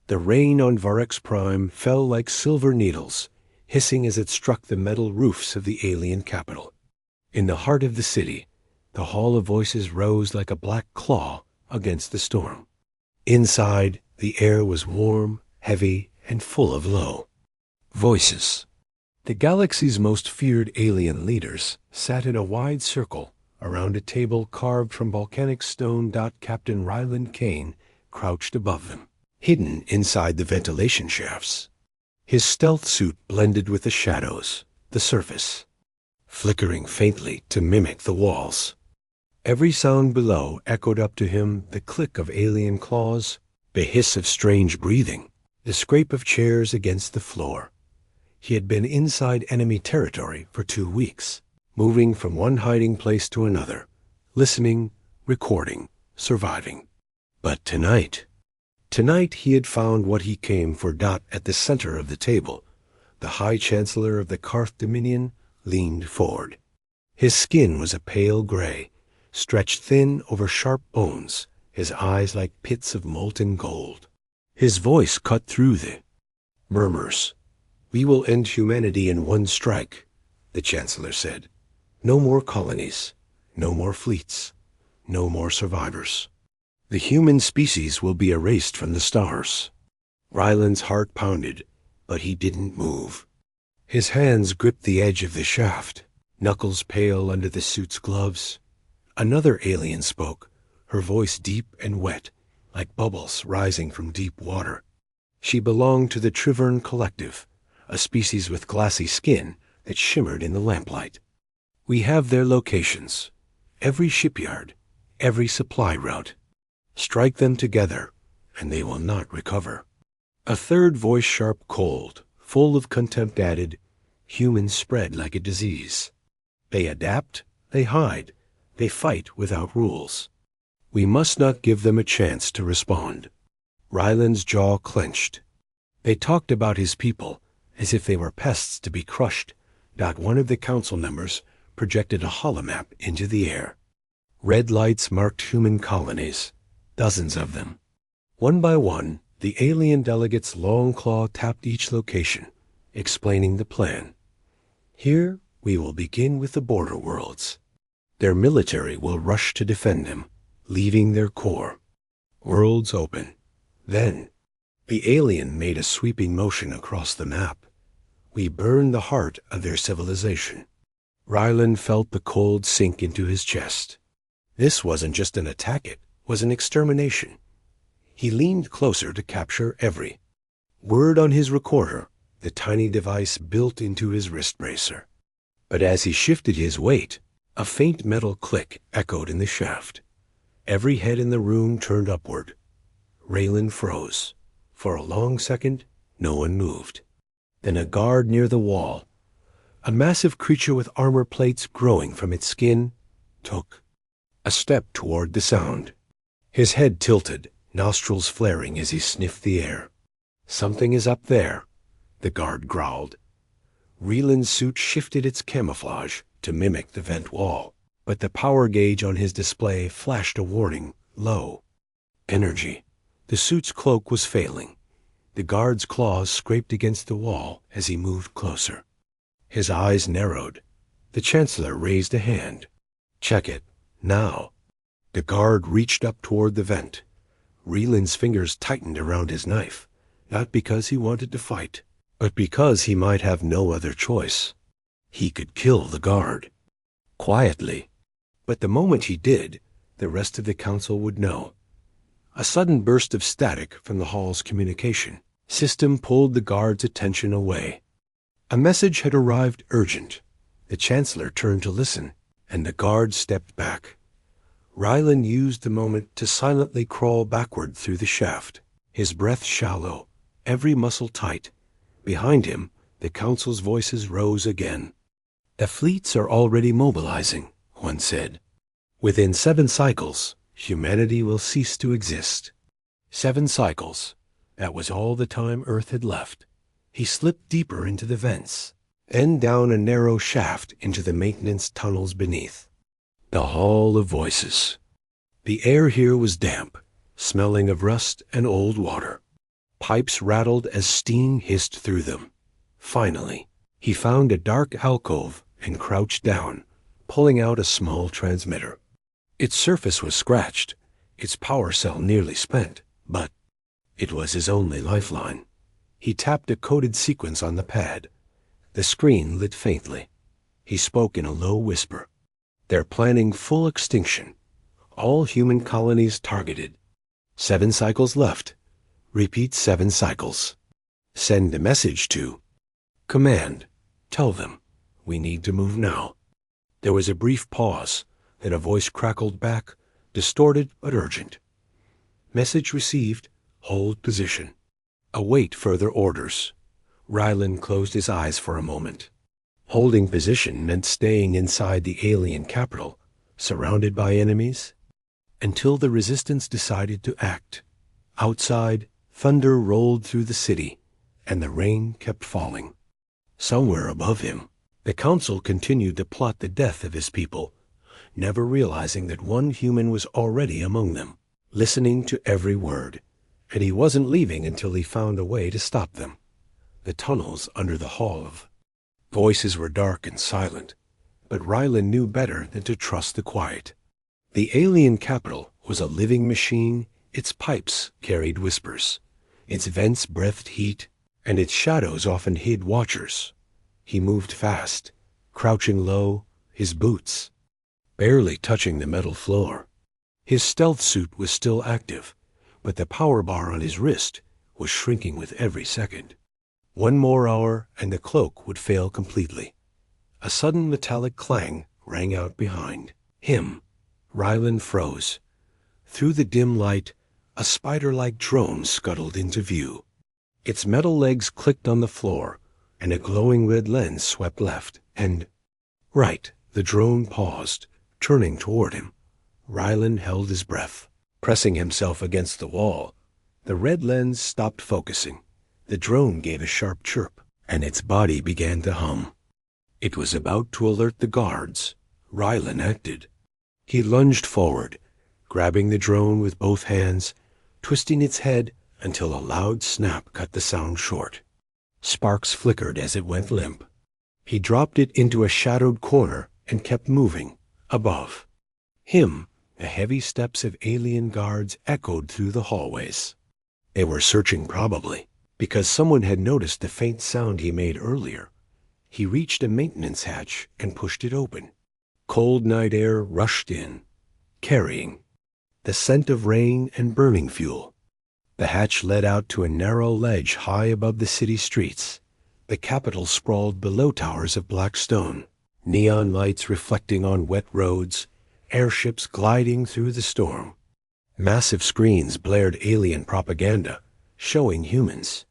The rain on Varex Prime fell like silver needles, hissing as it struck the metal roofs of the alien capital. In the heart of the city, the Hall of Voices rose like a black claw against the storm. Inside, the air was warm, heavy, and full of low voices. The galaxy's most feared alien leaders sat in a wide circle around a table carved from volcanic stone. Captain Ryland Kane crouched above them, hidden inside the ventilation shafts. His stealth suit blended with the shadows, the surface, flickering faintly to mimic the walls. Every sound below echoed up to him: the click of alien claws, the hiss of strange breathing, the scrape of chairs against the floor. He had been inside enemy territory for 2 weeks, moving from one hiding place to another, listening, recording, surviving. But tonight he had found what he came for. At the center of the table, the High Chancellor of the Karth Dominion leaned forward. His skin was a pale gray, stretched thin over sharp bones, his eyes like pits of molten gold. His voice cut through the murmurs. "We will end humanity in one strike," the Chancellor said. "No more colonies, no more fleets, no more survivors. The human species will be erased from the stars." Ryland's heart pounded, but he didn't move. His hands gripped the edge of the shaft, knuckles pale under the suit's gloves. Another alien spoke, her voice deep and wet, like bubbles rising from deep water. She belonged to the Trivern Collective, a species with glassy skin that shimmered in the lamplight. "We have their locations, every shipyard, every supply route. Strike them together, and they will not recover." A third voice, sharp, cold, full of contempt, added, "Humans spread like a disease. They adapt, they hide, they fight without rules. We must not give them a chance to respond." Ryland's jaw clenched. They talked about his people as if they were pests to be crushed. One of the council members projected a holomap into the air. Red lights marked human colonies, dozens of them. One by one, the alien delegates' long claw tapped each location, explaining the plan. "Here we will begin with the border worlds. Their military will rush to defend them, leaving their core. Worlds open. Then," the alien made a sweeping motion across the map, "we burn the heart of their civilization." Ryland felt the cold sink into his chest. This wasn't just an attack, it was an extermination. He leaned closer to capture every word on his recorder, the tiny device built into his wrist bracer. But as he shifted his weight, a faint metal click echoed in the shaft. Every head in the room turned upward. Raylan froze. For a long second, no one moved. Then a guard near the wall, a massive creature with armor plates growing from its skin, took a step toward the sound. His head tilted, nostrils flaring as he sniffed the air. "Something is up there," the guard growled. Raylan's suit shifted its camouflage to mimic the vent wall, but the power gauge on his display flashed a warning: low energy. The suit's cloak was failing. The guard's claws scraped against the wall as he moved closer. His eyes narrowed. The Chancellor raised a hand. "Check it, now." The guard reached up toward the vent. Raylan's fingers tightened around his knife, not because he wanted to fight, but because he might have no other choice. He could kill the guard. Quietly. But the moment he did, the rest of the council would know. A sudden burst of static from the hall's communication system pulled the guard's attention away. A message had arrived, urgent. The Chancellor turned to listen, and the guard stepped back. Ryland used the moment to silently crawl backward through the shaft, his breath shallow, every muscle tight. Behind him, the council's voices rose again. "The fleets are already mobilizing," one said. "Within 7 cycles, humanity will cease to exist." 7 cycles. That was all the time Earth had left. He slipped deeper into the vents, and down a narrow shaft into the maintenance tunnels beneath. The Hall of Voices. The air here was damp, smelling of rust and old water. Pipes rattled as steam hissed through them. Finally, he found a dark alcove and crouched down, pulling out a small transmitter. Its surface was scratched, its power cell nearly spent, but it was his only lifeline. He tapped a coded sequence on the pad. The screen lit faintly. He spoke in a low whisper. "They're planning full extinction. All human colonies targeted. 7 cycles left. Repeat 7 cycles. Send a message to command. Tell them we need to move now." There was a brief pause, then a voice crackled back, distorted but urgent. "Message received. Hold position. Await further orders." Ryland closed his eyes for a moment. Holding position meant staying inside the alien capital, surrounded by enemies, until the resistance decided to act. Outside, thunder rolled through the city, and the rain kept falling. Somewhere above him, the council continued to plot the death of his people, never realizing that one human was already among them, listening to every word, and he wasn't leaving until he found a way to stop them. The tunnels under the hall of voices were dark and silent, but Ryland knew better than to trust the quiet. The alien capital was a living machine. Its pipes carried whispers, its vents breathed heat, and its shadows often hid watchers. He moved fast, crouching low, his boots barely touching the metal floor. His stealth suit was still active, but the power bar on his wrist was shrinking with every second. One more hour and the cloak would fail completely. A sudden metallic clang rang out behind him. Ryland froze. Through the dim light, a spider-like drone scuttled into view. Its metal legs clicked on the floor, and a glowing red lens swept left and right. The drone paused, turning toward him. Ryland held his breath, pressing himself against the wall. The red lens stopped focusing. The drone gave a sharp chirp, and its body began to hum. It was about to alert the guards. Ryland acted. He lunged forward, grabbing the drone with both hands, twisting its head until a loud snap cut the sound short. Sparks flickered as it went limp. He dropped it into a shadowed corner and kept moving. Above him, the heavy steps of alien guards echoed through the hallways. They were searching probably, because someone had noticed the faint sound he made earlier. He reached a maintenance hatch and pushed it open. Cold night air rushed in, carrying the scent of rain and burning fuel. The hatch led out to a narrow ledge high above the city streets. The capital sprawled below towers of black stone, neon lights reflecting on wet roads, airships gliding through the storm. Massive screens blared alien propaganda, showing humans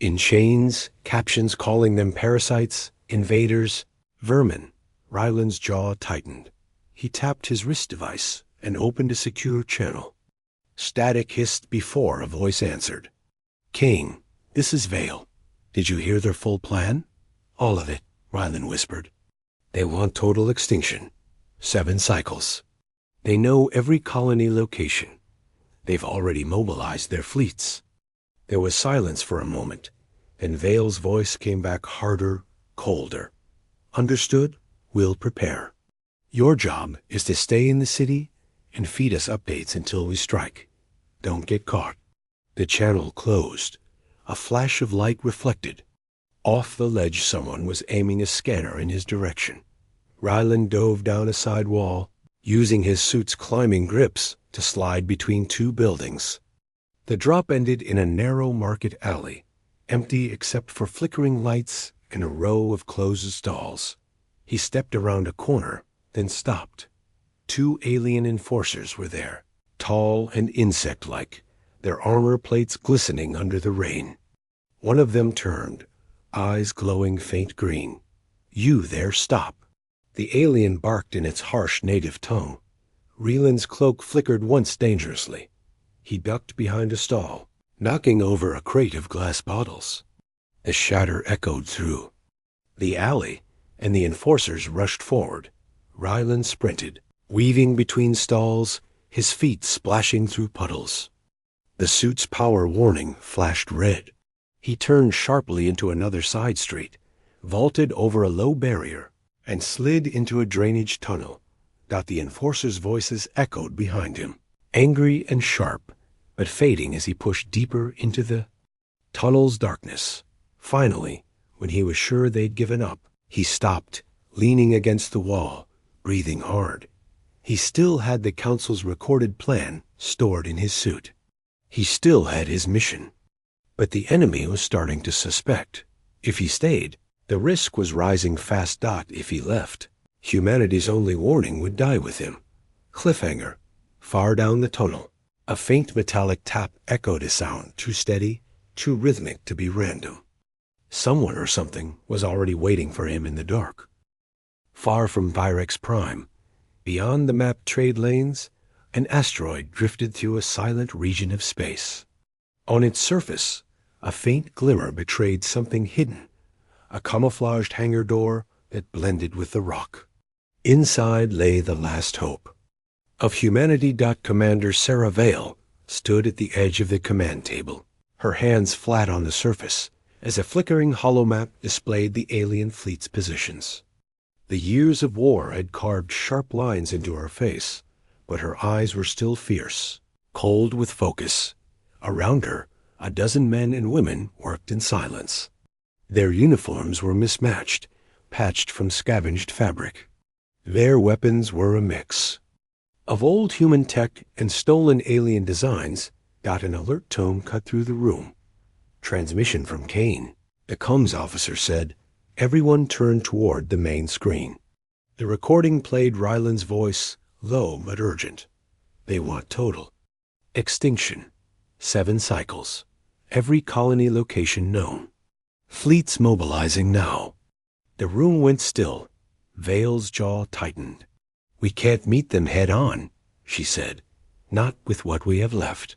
in chains, captions calling them parasites, invaders, vermin. Ryland's jaw tightened. He tapped his wrist device and opened a secure channel. Static hissed before a voice answered. "King, this is Vale. Did you hear their full plan?" "All of it," Ryland whispered. "They want total extinction. 7 cycles. They know every colony location. They've already mobilized their fleets." There was silence for a moment, then Vale's voice came back harder, colder. "Understood? We'll prepare. Your job is to stay in the city and feed us updates until we strike. Don't get caught." The channel closed. A flash of light reflected. Off the ledge someone was aiming a scanner in his direction. Ryland dove down a side wall, using his suit's climbing grips to slide between 2 buildings. The drop ended in a narrow market alley, empty except for flickering lights and a row of closed stalls. He stepped around a corner, then stopped. 2 alien enforcers were there, tall and insect-like, their armor plates glistening under the rain. One of them turned, eyes glowing faint green. "You there, stop." The alien barked in its harsh native tongue. Ryland's cloak flickered once dangerously. He ducked behind a stall, knocking over a crate of glass bottles. The shatter echoed through the alley, and the enforcers rushed forward. Ryland sprinted, weaving between stalls, his feet splashing through puddles. The suit's power warning flashed red. He turned sharply into another side street, vaulted over a low barrier, and slid into a drainage tunnel. The enforcer's voices echoed behind him, angry and sharp, but fading as he pushed deeper into the tunnel's darkness. Finally, when he was sure they'd given up, he stopped, leaning against the wall, breathing hard. He still had the Council's recorded plan stored in his suit. He still had his mission. But the enemy was starting to suspect. If he stayed, the risk was rising fast. If he left, humanity's only warning would die with him. Cliffhanger. Far down the tunnel, a faint metallic tap echoed, a sound too steady, too rhythmic to be random. Someone or something was already waiting for him in the dark. Far from Virex Prime, beyond the mapped trade lanes, an asteroid drifted through a silent region of space. On its surface, a faint glimmer betrayed something hidden, a camouflaged hangar door that blended with the rock. Inside lay the last hope of humanity. Commander Sarah Vale stood at the edge of the command table, her hands flat on the surface, as a flickering holomap displayed the alien fleet's positions. The years of war had carved sharp lines into her face, but her eyes were still fierce, cold with focus. Around her, a dozen men and women worked in silence. Their uniforms were mismatched, patched from scavenged fabric. Their weapons were a mix of old human tech and stolen alien designs. An alert tone cut through the room. Transmission from Kane, the comms officer said. Everyone turned toward the main screen. The recording played Ryland's voice, low but urgent. They want total extinction. 7 cycles. Every colony location known. Fleets mobilizing now. The room went still. Vale's jaw tightened. We can't meet them head on, she said. Not with what we have left.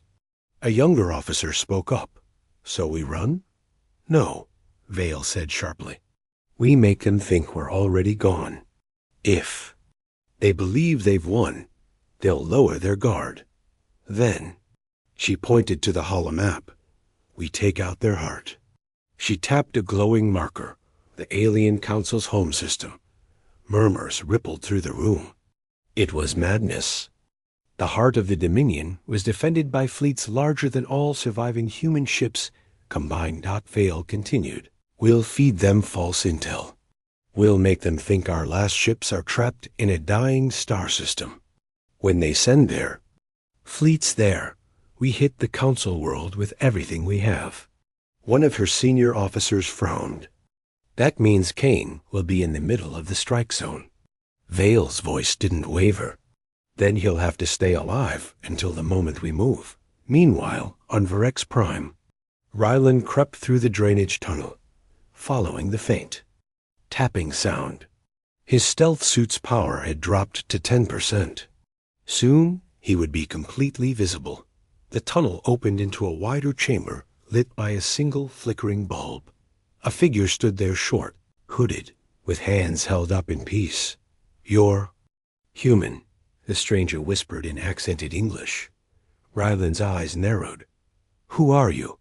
A younger officer spoke up. So we run? No, Vale said sharply. We make them think we're already gone. If they believe they've won, they'll lower their guard. Then, she pointed to the holomap, we take out their heart. She tapped a glowing marker, the Alien Council's home system. Murmurs rippled through the room. It was madness. The heart of the Dominion was defended by fleets larger than all surviving human ships combined. Vale continued. We'll feed them false intel. We'll make them think our last ships are trapped in a dying star system. When they send their fleets there, we hit the Council world with everything we have. One of her senior officers frowned. That means Kane will be in the middle of the strike zone. Vale's voice didn't waver. Then he'll have to stay alive until the moment we move. Meanwhile, on Virex Prime, Ryland crept through the drainage tunnel, following the faint tapping sound. His stealth suit's power had dropped to 10%. Soon, he would be completely visible. The tunnel opened into a wider chamber lit by a single flickering bulb. A figure stood there short, hooded, with hands held up in peace. You're human, the stranger whispered in accented English. Ryland's eyes narrowed. Who are you?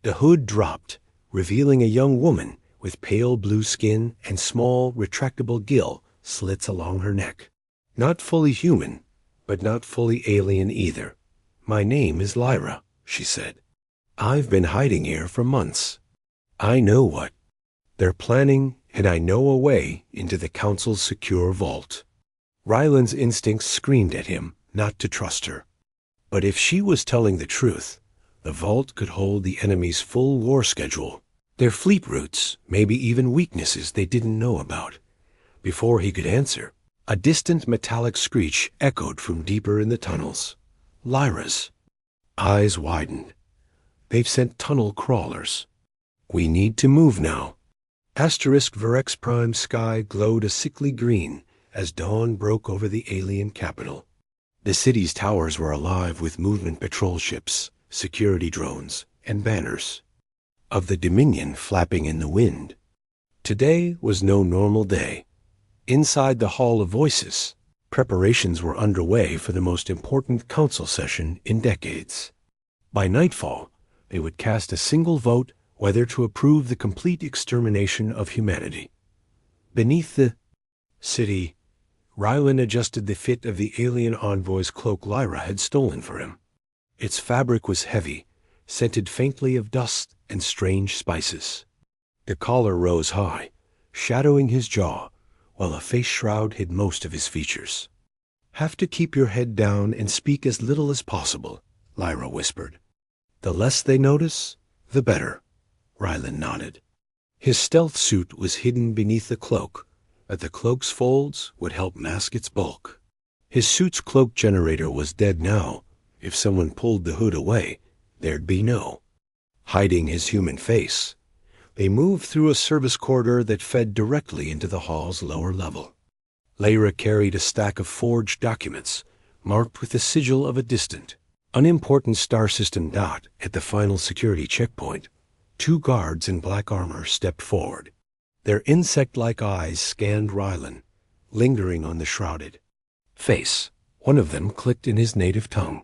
The hood dropped, revealing a young woman with pale blue skin and small, retractable gill slits along her neck. Not fully human, but not fully alien either. My name is Lyra, she said. I've been hiding here for months. I know what they're planning, and I know a way into the Council's secure vault. Ryland's instincts screamed at him not to trust her. But if she was telling the truth, the vault could hold the enemy's full war schedule, their fleet routes, maybe even weaknesses they didn't know about. Before he could answer, a distant metallic screech echoed from deeper in the tunnels. Lyra's eyes widened. They've sent tunnel crawlers. We need to move now. Virex Prime sky glowed a sickly green as dawn broke over the alien capital. The city's towers were alive with movement patrol ships, security drones, and banners of the Dominion flapping in the wind. Today was no normal day. Inside the Hall of Voices, preparations were underway for the most important council session in decades. By nightfall, they would cast a single vote whether to approve the complete extermination of humanity. Beneath the city, Rylan adjusted the fit of the alien envoy's cloak Lyra had stolen for him. Its fabric was heavy, scented faintly of dust and strange spices. The collar rose high, shadowing his jaw, while a face shroud hid most of his features. "Have to keep your head down and speak as little as possible," Lyra whispered. "The less they notice, the better," Rylan nodded. His stealth suit was hidden beneath the cloak, but the cloak's folds would help mask its bulk. His suit's cloak generator was dead now. If someone pulled the hood away, there'd be no hiding his human face. They moved through a service corridor that fed directly into the hall's lower level. Lyra carried a stack of forged documents, marked with the sigil of a distant, unimportant star system dot. At the final security checkpoint, 2 guards in black armor stepped forward. Their insect-like eyes scanned Rylan, lingering on the shrouded face. One of them clicked in his native tongue.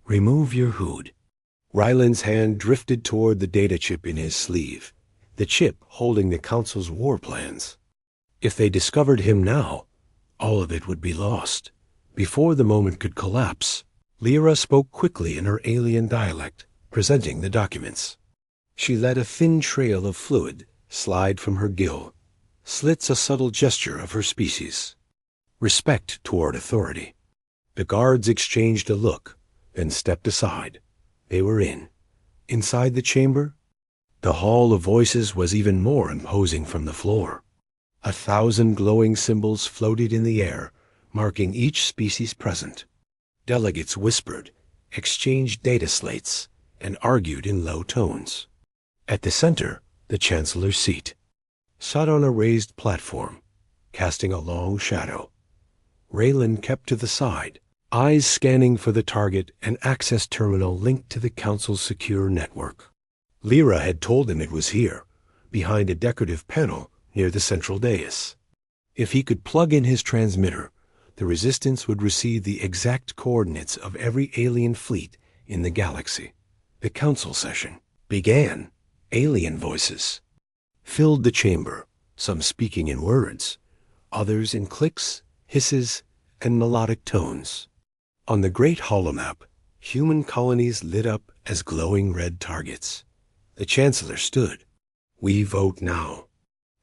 "Remove your hood." Rylan's hand drifted toward the data chip in his sleeve, the chip holding the Council's war plans. If they discovered him now, all of it would be lost. Before the moment could collapse, Lyra spoke quickly in her alien dialect, presenting the documents. She let a thin trail of fluid slide from her gill, slits a subtle gesture of her species. Respect toward authority. The guards exchanged a look, then stepped aside. They were in. Inside the chamber, the hall of voices was even more imposing from the floor. 1,000 glowing symbols floated in the air, marking each species present. Delegates whispered, exchanged data slates, and argued in low tones. At the center, the Chancellor's seat sat on a raised platform, casting a long shadow. Raylan kept to the side, eyes scanning for the target and access terminal linked to the Council's secure network. Lyra had told him it was here, behind a decorative panel near the central dais. If he could plug in his transmitter, the Resistance would receive the exact coordinates of every alien fleet in the galaxy. The Council session began. Alien voices filled the chamber, some speaking in words, others in clicks, hisses, and melodic tones. On the great holomap, human colonies lit up as glowing red targets. The Chancellor stood. "We vote now.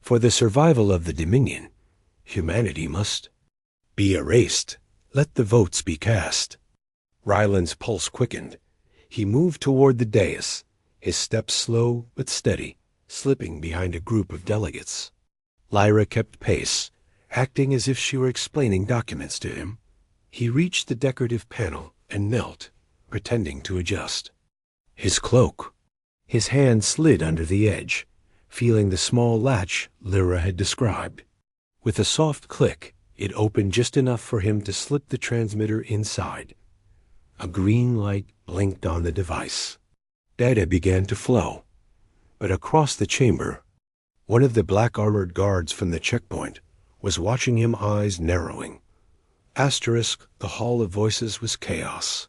For the survival of the Dominion, humanity must be erased. Let the votes be cast." Rylan's pulse quickened. He moved toward the dais, his steps slow but steady, slipping behind a group of delegates. Lyra kept pace, acting as if she were explaining documents to him. He reached the decorative panel and knelt, pretending to adjust his cloak. His hand slid under the edge, feeling the small latch Lyra had described. With a soft click, it opened just enough for him to slip the transmitter inside. A green light blinked on the device. Data began to flow, but across the chamber, one of the black-armored guards from the checkpoint was watching him, eyes narrowing. The Hall of Voices was chaos.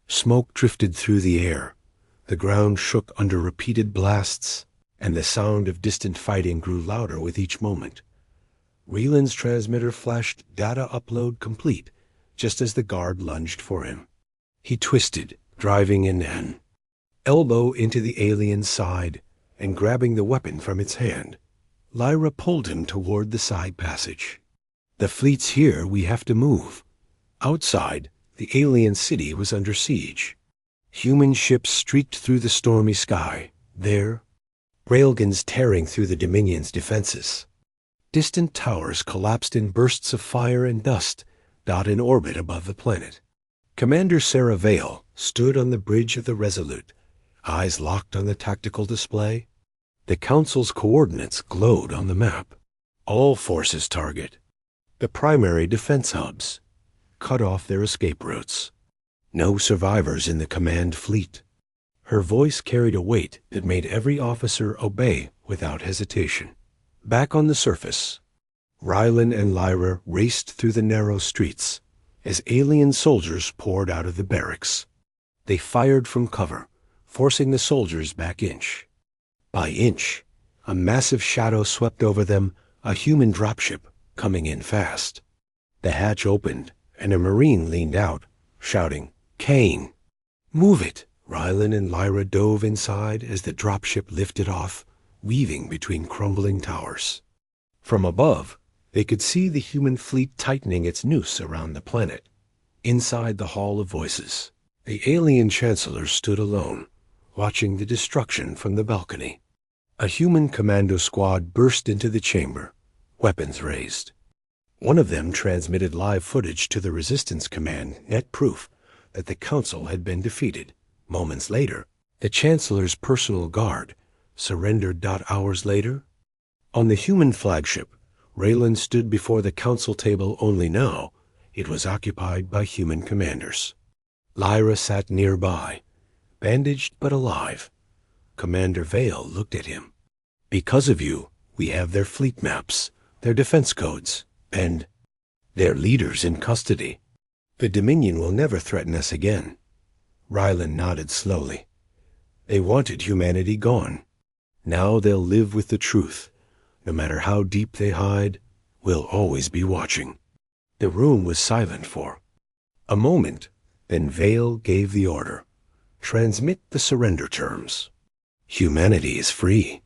Smoke drifted through the air, the ground shook under repeated blasts, and the sound of distant fighting grew louder with each moment. Raylan's transmitter flashed data upload complete, just as the guard lunged for him. He twisted, driving an elbow into the alien's side and grabbing the weapon from its hand. Lyra pulled him toward the side passage. "The fleet's here, we have to move." Outside, the alien city was under siege. Human ships streaked through the stormy sky, their railguns tearing through the Dominion's defenses. Distant towers collapsed in bursts of fire and dust, in orbit above the planet. Commander Sarah Vale stood on the bridge of the Resolute, eyes locked on the tactical display. The Council's coordinates glowed on the map. All forces target the primary defense hubs. Cut off their escape routes. No survivors in the command fleet. Her voice carried a weight that made every officer obey without hesitation. Back on the surface, Rylan and Lyra raced through the narrow streets as alien soldiers poured out of the barracks. They fired from cover, forcing the soldiers back inch by inch. A massive shadow swept over them, a human dropship coming in fast. The hatch opened, and a Marine leaned out, shouting, "Kane!" "Move it!" Rylan and Lyra dove inside as the dropship lifted off, weaving between crumbling towers. From above, they could see the human fleet tightening its noose around the planet. Inside the Hall of Voices, the alien chancellor stood alone, watching the destruction from the balcony. A human commando squad burst into the chamber, weapons raised. One of them transmitted live footage to the Resistance Command, net proof that the Council had been defeated. Moments later, the Chancellor's personal guard surrendered. Hours later, on the human flagship, Raylan stood before the Council table, only now it was occupied by human commanders. Lyra sat nearby, bandaged but alive. Commander Vale looked at him. "Because of you, we have their fleet maps, their defense codes, and their leaders in custody. The Dominion will never threaten us again." Rylan nodded slowly. "They wanted humanity gone. Now they'll live with the truth. No matter how deep they hide, we'll always be watching." The room was silent for a moment, then Vale gave the order. "Transmit the surrender terms. Humanity is free."